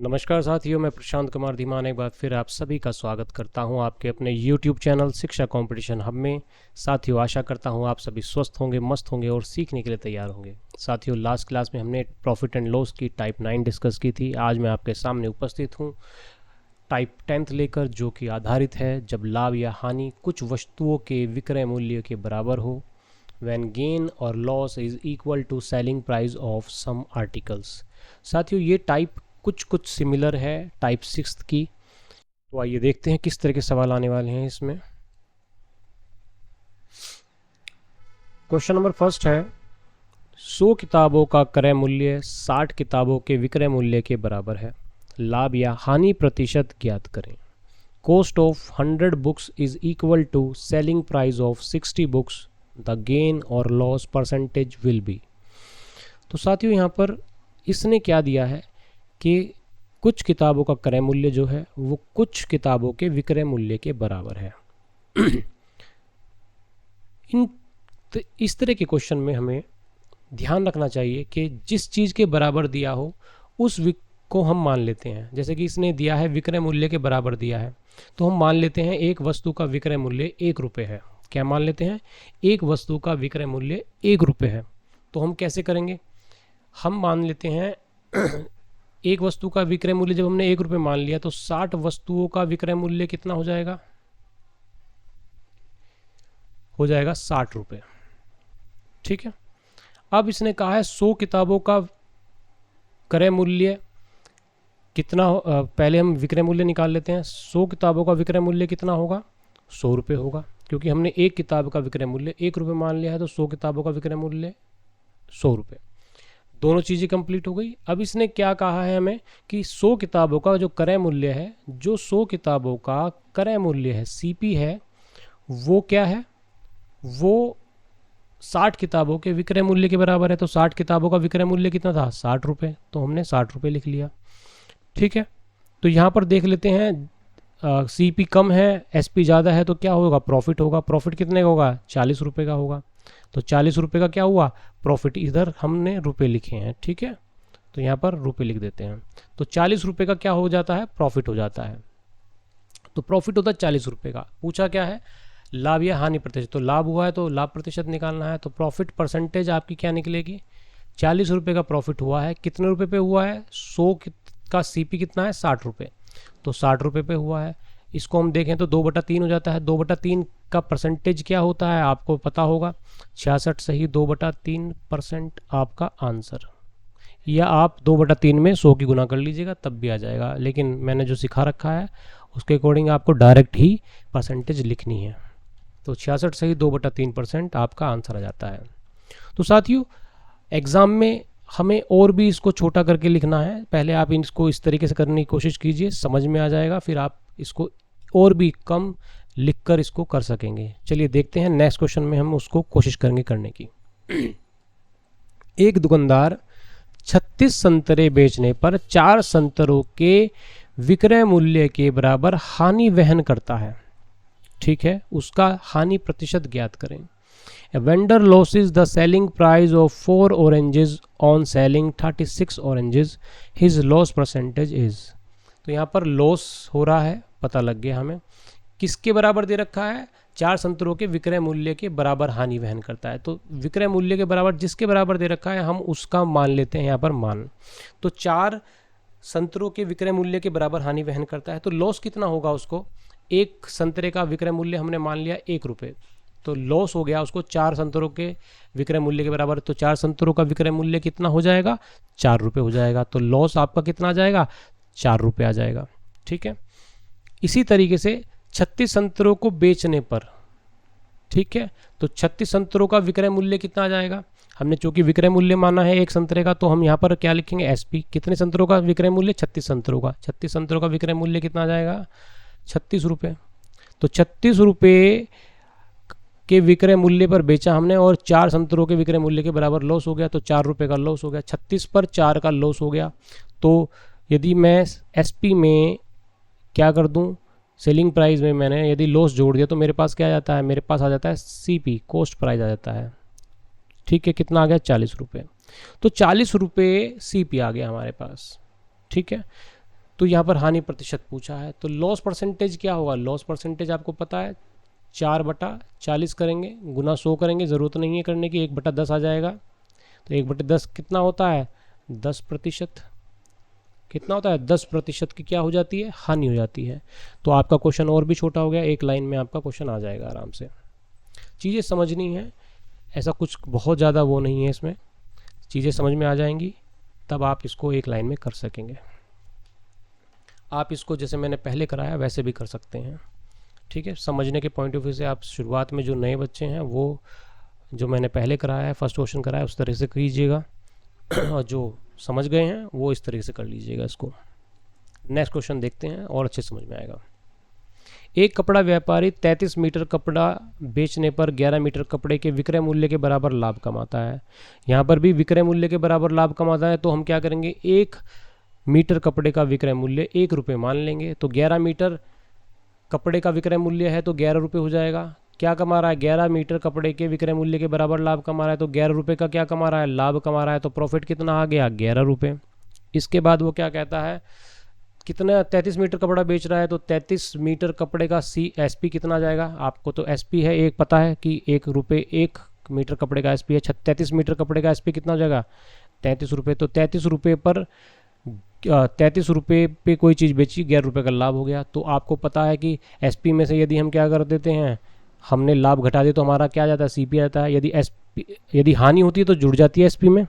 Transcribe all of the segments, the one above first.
नमस्कार साथियों, मैं प्रशांत कुमार धीमान एक बार फिर आप सभी का स्वागत करता हूं आपके अपने YouTube चैनल शिक्षा कंपटीशन हब में। साथियों, आशा करता हूं आप सभी स्वस्थ होंगे, मस्त होंगे और सीखने के लिए तैयार होंगे। साथियों, लास्ट क्लास में हमने प्रॉफिट एंड लॉस की टाइप 9 डिस्कस की थी। आज मैं आपके सामने उपस्थित हूं टाइप 10 लेकर, जो कि आधारित है जब लाभ या हानि कुछ वस्तुओं के विक्रय मूल्य के बराबर हो, when gain और loss is equal to selling price of some articles. साथियों, ये टाइप कुछ सिमिलर है टाइप 6 की। तो आइए देखते हैं किस तरह के सवाल आने वाले हैं इसमें। क्वेश्चन नंबर फर्स्ट है, 100 किताबों का क्रय मूल्य 60 किताबों के विक्रय मूल्य के बराबर है। लाभ या हानि प्रतिशत ज्ञात करें। Cost of 100 books is equal to selling price of 60 books, the gain और लॉस परसेंटेज विल बी। तो साथियों, यहाँ पर इसने क्या दिया है कि कुछ किताबों का क्रय मूल्य जो है वो कुछ किताबों के विक्रय मूल्य के बराबर है। इस तरह के क्वेश्चन में हमें ध्यान रखना चाहिए कि जिस चीज़ के बराबर दिया हो उस को हम मान लेते हैं। जैसे कि इसने दिया है विक्रय मूल्य के बराबर दिया है, तो हम मान लेते हैं एक वस्तु का विक्रय मूल्य 1 रुपये है। क्या मान लेते हैं? एक वस्तु का विक्रय मूल्य 1 रुपये है। तो हम कैसे करेंगे? हम मान लेते हैं एक वस्तु का विक्रय मूल्य जब हमने 1 रुपये मान लिया तो 60 वस्तुओं का विक्रय मूल्य कितना हो जाएगा? हो जाएगा 60 रुपये। ठीक है। अब इसने कहा है 100 किताबों का क्रय मूल्य कितना पहले हम विक्रय मूल्य निकाल लेते हैं। 100 किताबों का विक्रय मूल्य कितना होगा? 100 रुपये होगा, क्योंकि हमने एक किताब का विक्रय मूल्य 1 रुपये मान लिया है, तो 100 किताबों का विक्रय मूल्य 100 रुपये। दोनों चीज़ें कंप्लीट हो गई। अब इसने क्या कहा है हमें कि 100 किताबों का जो क्रय मूल्य है, जो 100 किताबों का क्रय मूल्य है, सीपी है, वो क्या है? वो 60 किताबों के विक्रय मूल्य के बराबर है। तो 60 किताबों का विक्रय मूल्य कितना था? 60 रुपये। तो हमने 60 रुपये लिख लिया। ठीक है। तो यहाँ पर देख लेते हैं, सीपी कम है, एसपी ज़्यादा है, तो क्या होगा? प्रॉफिट होगा। प्रॉफिट कितने का होगा? 40 रुपये का होगा। तो 40 रुपये का क्या हुआ? प्रॉफिट। इधर हमने रुपये लिखे हैं। ठीक है, तो यहाँ पर रुपये लिख देते हैं। तो 40 रुपये का क्या हो जाता है? प्रॉफिट हो जाता है। तो प्रॉफिट होता है 40 रुपये का। पूछा क्या है? लाभ या हानि प्रतिशत। तो लाभ हुआ है तो लाभ प्रतिशत निकालना है। तो प्रॉफिट परसेंटेज आपकी क्या निकलेगी? 40 रुपये का प्रॉफिट हुआ है, कितने रुपये पे हुआ है? 100 का सीपी कितना है? 60 रुपये। तो 60 रुपये पे हुआ है। इसको हम देखें तो 2/3 हो जाता है। 2/3 का परसेंटेज क्या होता है आपको पता होगा? 66 सही 2/3% आपका आंसर। या आप 2/3 में 100 की गुना कर लीजिएगा, तब भी आ जाएगा। लेकिन मैंने जो सिखा रखा है उसके अकॉर्डिंग आपको डायरेक्ट ही परसेंटेज लिखनी है। तो 66 सही 2/3% आपका आंसर आ जाता है। तो साथियों, एग्ज़ाम में हमें और भी इसको छोटा करके लिखना है। पहले आप इसको इस तरीके से करने की कोशिश कीजिए, समझ में आ जाएगा। फिर आप इसको और भी कम लिखकर इसको कर सकेंगे। चलिए देखते हैं नेक्स्ट क्वेश्चन में हम उसको कोशिश करेंगे करने की। एक दुकानदार 36 संतरे बेचने पर 4 संतरों के विक्रय मूल्य के बराबर हानि वहन करता है। ठीक है, उसका हानि प्रतिशत ज्ञात करें। A vendor loses the selling price of 4 oranges on selling 36 oranges. His loss percentage is। तो यहाँ पर लॉस हो रहा है, पता लग गया हमें। किसके बराबर दे रखा है? 4 संतरों के विक्रय मूल्य के बराबर हानि वहन करता है। तो विक्रय मूल्य के बराबर जिसके बराबर दे रखा है हम उसका मान लेते हैं यहाँ पर मान। तो 4 संतरों के विक्रय मूल्य के बराबर हानि वहन करता है, तो लॉस कितना होगा उसको? एक संतरे का विक्रय मूल्य हमने मान लिया 1 रुपये, तो लॉस हो गया उसको 4 संतरों के विक्रय मूल्य के बराबर। तो 4 संतरों का विक्रय मूल्य कितना हो जाएगा? 4 रुपये हो जाएगा। तो लॉस आपका कितना आ जाएगा? 4 रुपये आ जाएगा। ठीक है। इसी तरीके से 36 संतरों को बेचने पर, ठीक है, तो 36 संतरों का विक्रय मूल्य कितना आ जाएगा? हमने चूंकि विक्रय मूल्य माना है एक संतरे का, तो हम यहाँ पर क्या लिखेंगे? एसपी। कितने संतरों का विक्रय मूल्य? 36 संतरों का। 36 संतरों का विक्रय मूल्य कितना आ जाएगा? 36 रुपये। तो 36 रुपये के विक्रय मूल्य पर बेचा हमने और 4 संतरों के विक्रय मूल्य के बराबर लॉस हो गया, तो 4 रुपये का लॉस हो गया। 36 पर 4 का लॉस हो गया। तो यदि मैं एसपी में क्या कर दूं, सेलिंग प्राइस में मैंने यदि लॉस जोड़ दिया तो मेरे पास क्या आ जाता है? मेरे पास आ जाता है सीपी, कॉस्ट प्राइस आ जाता है। ठीक है, कितना आ गया? 40 रुपये। तो 40 रुपये सीपी आ गया हमारे पास। ठीक है, तो यहाँ पर हानि प्रतिशत पूछा है, तो लॉस परसेंटेज क्या होगा? लॉस परसेंटेज आपको पता है 4/40 करेंगे, गुना 100 करेंगे, ज़रूरत नहीं है करने की, 1/10 आ जाएगा। तो 1/10 कितना होता है? 10%। कितना होता है? 10% की क्या हो जाती है? हानि हो जाती है। तो आपका क्वेश्चन और भी छोटा हो गया, एक लाइन में आपका क्वेश्चन आ जाएगा आराम से। चीज़ें समझनी है, ऐसा कुछ बहुत ज़्यादा वो नहीं है इसमें, चीज़ें समझ में आ जाएंगी तब आप इसको एक लाइन में कर सकेंगे। आप इसको जैसे मैंने पहले कराया वैसे भी कर सकते हैं, ठीक है। समझने के पॉइंट ऑफ व्यू से आप शुरुआत में जो नए बच्चे हैं वो जो मैंने पहले कराया है, फर्स्ट क्वेश्चन कराया उस तरह से कीजिएगा और जो समझ गए हैं वो इस तरह से कर लीजिएगा इसको। नेक्स्ट क्वेश्चन देखते हैं और अच्छे समझ में आएगा। एक कपड़ा व्यापारी 33 मीटर कपड़ा बेचने पर 11 मीटर कपड़े के विक्रय मूल्य के बराबर लाभ कमाता है। यहाँ पर भी विक्रय मूल्य के बराबर लाभ कमाता है, तो हम क्या करेंगे? 1 मीटर कपड़े का विक्रय मूल्य 1 रुपये मान लेंगे। तो 11 मीटर कपड़े का विक्रय मूल्य है तो 11 रुपये हो जाएगा। क्या कमा रहा है? 11 मीटर कपड़े के विक्रय मूल्य के बराबर लाभ कमा रहा है, तो 11 रुपये का क्या कमा रहा है? लाभ कमा रहा है। तो प्रॉफिट कितना आ गया? 11 रुपये। इसके बाद वो क्या कहता है? कितना 33 मीटर कपड़ा बेच रहा है, तो 33 मीटर कपड़े का एसपी कितना आ जाएगा? आपको तो एसपी है एक पता है कि 1 रुपये 1 मीटर कपड़े का एसपी है। 33 मीटर कपड़े का एसपी कितना हो जाएगा? 33 रुपये। तो 33 रुपये पर 33 रुपये पे कोई चीज़ बेची, 11 रुपये का लाभ हो गया। तो आपको पता है कि एसपी में से यदि हम क्या कर देते हैं, हमने लाभ घटा दिया तो हमारा क्या जाता है? सीपी आता है। यदि हानि होती है तो जुड़ जाती है एसपी में,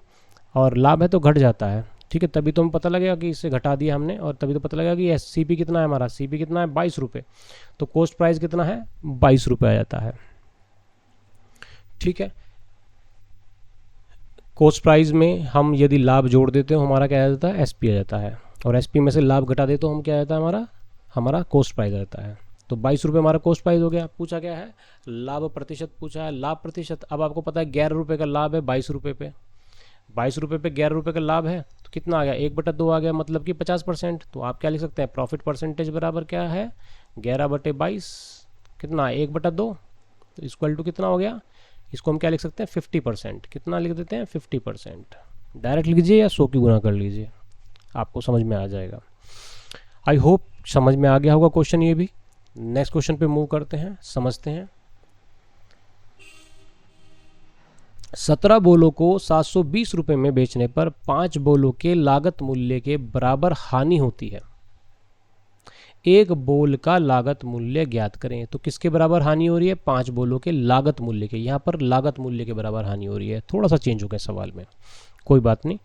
और लाभ है तो घट जाता है, ठीक है। तभी तो हमें पता लगेगा कि इससे घटा दिया हमने, और तभी तो पता लगेगा कि सीपी कितना है हमारा। सीपी कितना है? 22 रुपये। तो कॉस्ट प्राइस कितना है? 22 रुपये आ जाता है, ठीक है। कॉस्ट प्राइस में हम यदि लाभ जोड़ देते हो हमारा क्या आ जाता है? एसपी आ जाता है, और एसपी में से लाभ घटा दे तो हम क्या आ जाता है? हमारा कॉस्ट प्राइस आ जाता है। तो 22 रुपये हमारा कॉस्ट प्राइस हो गया। पूछा क्या है? लाभ प्रतिशत पूछा है। लाभ प्रतिशत, अब आपको पता है 11 रुपये का लाभ है 22 रुपये पे, 22 रुपये पे 11 रुपये का लाभ है, तो कितना आ गया? 1/2 आ गया, मतलब कि 50%। तो आप क्या लिख सकते हैं? प्रॉफिट परसेंटेज बराबर क्या है? 11/22 कितना? 1/2, तो इक्वल टू कितना हो गया? इसको हम क्या लिख सकते हैं? 50%। कितना लिख देते हैं? 50%। डायरेक्ट लीजिए या 100 की गुना कर लीजिए, आपको समझ में आ जाएगा। आई होप समझ में आ गया होगा क्वेश्चन ये भी। नेक्स्ट क्वेश्चन पे मूव करते हैं, समझते हैं। 17 बोलों को 720 रुपये में बेचने पर 5 बोलों के लागत मूल्य के बराबर हानि होती है। एक बोल का लागत मूल्य ज्ञात करें। तो किसके बराबर हानि हो रही है? 5 बोलों के लागत मूल्य के। यहाँ पर लागत मूल्य के बराबर हानि हो रही है, थोड़ा सा चेंज हो गया सवाल में, कोई बात नहीं।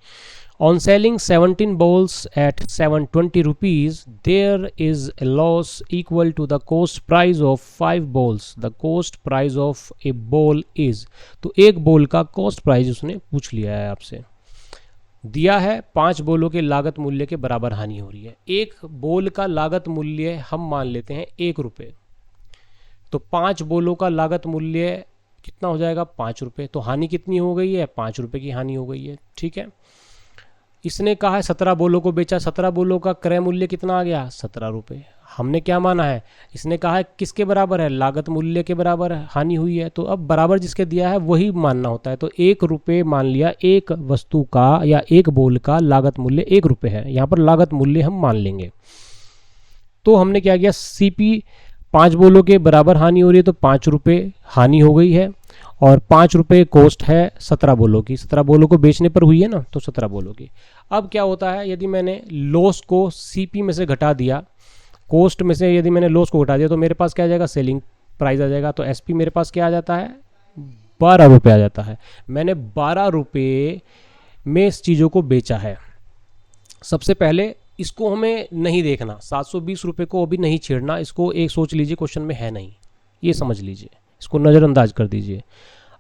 On selling 17 balls at 720 rupees, there is a loss equal to the cost price of 5 balls. The cost price of a ball is, तो एक बॉल का कॉस्ट प्राइस उसने पूछ लिया है आपसे, दिया है 5 बोलों के लागत मूल्य के बराबर हानि हो रही है। एक बोल का लागत मूल्य हम मान लेते हैं 1 रुपये, तो 5 बोलों का लागत मूल्य कितना हो जाएगा? 5 रुपये। तो हानि कितनी हो गई है? 5 रुपये की हानि हो गई है, ठीक है। इसने कहा है 17 बोलों को बेचा, 17 बोलों का क्रय मूल्य कितना आ गया? 17 रुपये। हमने क्या माना है? इसने कहा है किसके बराबर है? लागत मूल्य के बराबर हानि हुई है। तो अब बराबर जिसके दिया है वही मानना होता है। तो 1 रुपये मान लिया, एक वस्तु का या एक बोल का लागत मूल्य 1 रुपये है, यहाँ पर लागत मूल्य हम मान लेंगे। तो हमने क्या किया? सीपी 5 बोलों के बराबर हानि हो रही है, तो 5 रुपये हानि हो गई है, और 5 रुपये कॉस्ट है 17 बोलों की। 17 बोलों को बेचने पर हुई है ना, तो 17 बोलों की। अब क्या होता है? यदि मैंने लॉस को सीपी में से घटा दिया, कॉस्ट में से यदि मैंने लॉस को घटा दिया, तो मेरे पास क्या आ जाएगा? सेलिंग प्राइस आ जाएगा। तो एसपी मेरे पास क्या आ जाता है? 12 रुपये आ जाता है। मैंने 12 रुपये में इस चीज़ों को बेचा है। सबसे पहले इसको हमें नहीं देखना, 720 रुपये को अभी नहीं छेड़ना, इसको एक सोच लीजिए क्वेश्चन में है नहीं, ये समझ लीजिए, इसको नज़रअंदाज कर दीजिए।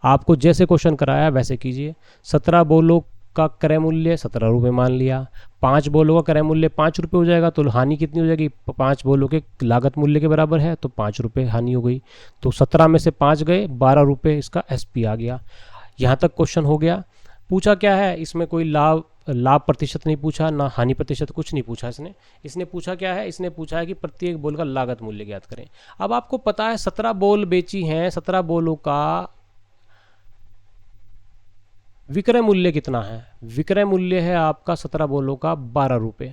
आपको जैसे क्वेश्चन कराया वैसे कीजिए। 17 बोलों का क्रय मूल्य 17 रुपये मान लिया, 5 बोलों का क्रय मूल्य 5 रुपये हो जाएगा, तो हानि कितनी हो जाएगी? 5 बोलों के लागत मूल्य के बराबर है, तो 5 रुपये हानि हो गई। तो 17 में से 5 गए, 12 रुपये इसका एसपी आ गया। यहाँ तक क्वेश्चन हो गया। पूछा क्या है? इसमें कोई लाभ प्रतिशत नहीं पूछा, ना हानि प्रतिशत, कुछ नहीं पूछा इसने पूछा क्या है? इसने पूछा है कि प्रत्येक बोल का लागत मूल्य ज्ञात करें। अब आपको पता है 17 बोल बेची हैं, 17 बोलों का विक्रय मूल्य कितना है? विक्रय मूल्य है आपका 17 बोलों का 12 रुपये।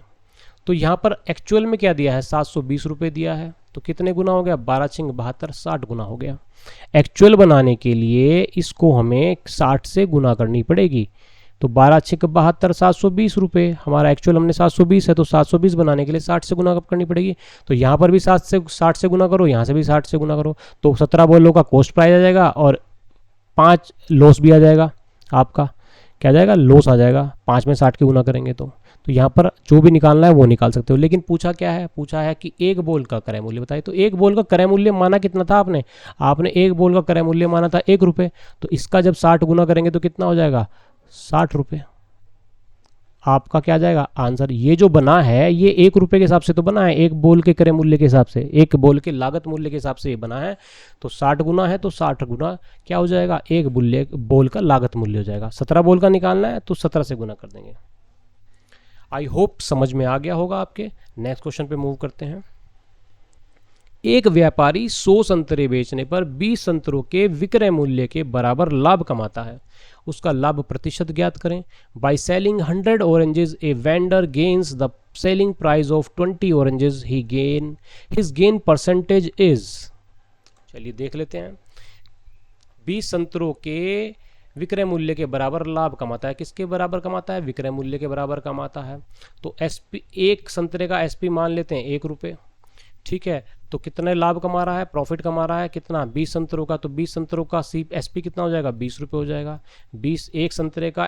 तो यहाँ पर एक्चुअल में क्या दिया है, 720 रुपये दिया है, तो कितने गुना हो गया, 12 छिंग 72, 60 गुना हो गया। एक्चुअल बनाने के लिए इसको हमें 60 से गुना करनी पड़ेगी, तो 12 छिक 72, 720 रुपये, हमारा एक्चुअल हमने 720 है, तो 720 बनाने के लिए 60 से गुना कब करनी पड़ेगी, तो यहाँ पर भी 60 से गुना करो, यहाँ से भी 60 से गुना करो, तो 17 बॉलों का कॉस्ट प्राइस आ जाएगा और 5 लॉस भी आ जाएगा, आपका क्या जाएगा, लॉस आ जाएगा, 5 में 60 के गुना करेंगे तो यहाँ पर जो भी निकालना है वो निकाल सकते हो। लेकिन पूछा क्या है, पूछा है कि एक बॉल का क्रय मूल्य बताइए, तो एक बॉल का क्रय मूल्य माना कितना था आपने एक बॉल का क्रय मूल्य माना था 1 रुपये, तो इसका जब 60 गुना करेंगे तो कितना हो जाएगा, 60 रुपये। आपका क्या जाएगा आंसर, ये जो बना है ये 1 रुपये के हिसाब से तो बना है, एक बॉल के क्रय मूल्य के हिसाब से, एक बॉल के लागत मूल्य के हिसाब से ये बना है, तो 60 गुना है तो 60 गुना क्या हो जाएगा, एक बॉल का लागत मूल्य हो जाएगा। 17 बॉल का निकालना है तो 17 से गुना कर देंगे। आई होप समझ में आ गया होगा आपके। नेक्स्ट क्वेश्चन पे मूव करते हैं। एक व्यापारी 100 संतरे बेचने पर 20 संतरों के विक्रय मूल्य के बराबर लाभ कमाता है, उसका लाभ प्रतिशत ज्ञात करें। By selling 100 oranges a vendor gains the selling price of 20 oranges, his gain percentage is. चलिए देख लेते हैं। 20 संतरों के विक्रय मूल्य के बराबर लाभ कमाता है, किसके बराबर कमाता है, विक्रय मूल्य के बराबर कमाता है। तो एसपी, एक संतरे का एसपी मान लेते हैं 1 रुपये, ठीक है, तो कितने लाभ कमा रहा है, प्रॉफिट कमा रहा है कितना, 20 संतरों का, तो 20 संतरों का एसपी कितना हो जाएगा, 20 रुपये हो जाएगा। 20 एक संतरे का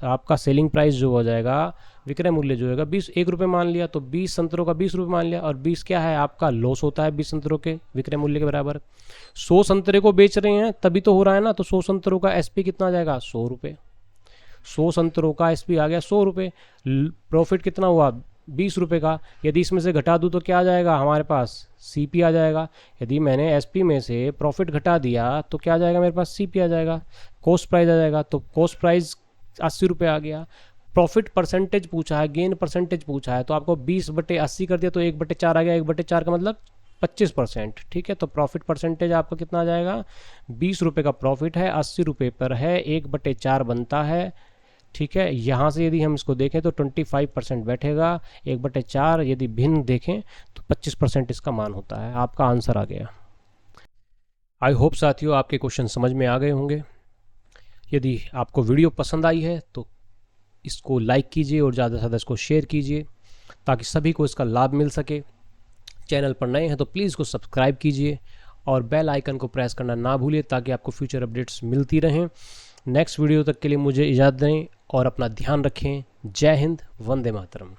आपका सेलिंग प्राइस जो हो जाएगा, विक्रय मूल्य जो होगा 20, 1 रुपये मान लिया, तो 20 संतरों का 20 रुपये मान लिया, और 20 क्या है आपका लॉस होता है 20 संतरों के विक्रय मूल्य के बराबर। 100 संतरे को बेच रहे हैं तभी तो हो रहा है ना, तो 100 संतरों का एसपी कितना आ जाएगा, 100 रुपये। 100 संतरों का एसपी आ गया 100 रुपये, प्रॉफिट कितना हुआ 20 रुपये का। यदि इसमें से घटा दूँ तो क्या आ जाएगा हमारे पास, सीपी आ जाएगा। यदि मैंने एसपी में से प्रॉफिट घटा दिया तो क्या आ जाएगा मेरे पास, सीपी आ जाएगा, कॉस्ट प्राइस आ जाएगा। तो कॉस्ट प्राइस 80 रुपये आ गया। प्रॉफिट परसेंटेज पूछा है, गेन परसेंटेज पूछा है, तो आपको 20/80 कर दिया तो 1/4 आ गया, 1/4 का मतलब 25%, ठीक है। तो प्रॉफिट परसेंटेज आपका कितना आ जाएगा, 20 रुपये का प्रॉफिट है, 80 रुपये पर है, 1/4 बनता है, ठीक है। यहाँ से यदि हम इसको देखें तो 25% बैठेगा, 1/4 यदि भिन्न देखें तो 25% इसका मान होता है। आपका आंसर आ गया। आई होप साथियों आपके क्वेश्चन समझ में आ गए होंगे। यदि आपको वीडियो पसंद आई है तो इसको लाइक कीजिए और ज़्यादा से ज़्यादा इसको शेयर कीजिए ताकि सभी को इसका लाभ मिल सके। चैनल पर नए हैं तो प्लीज़ इसको सब्सक्राइब कीजिए और बेल आइकन को प्रेस करना ना भूलिए ताकि आपको फ्यूचर अपडेट्स मिलती रहें। नेक्स्ट वीडियो तक के लिए मुझे इजाज़त दें और अपना ध्यान रखें। जय हिंद, वंदे मातरम।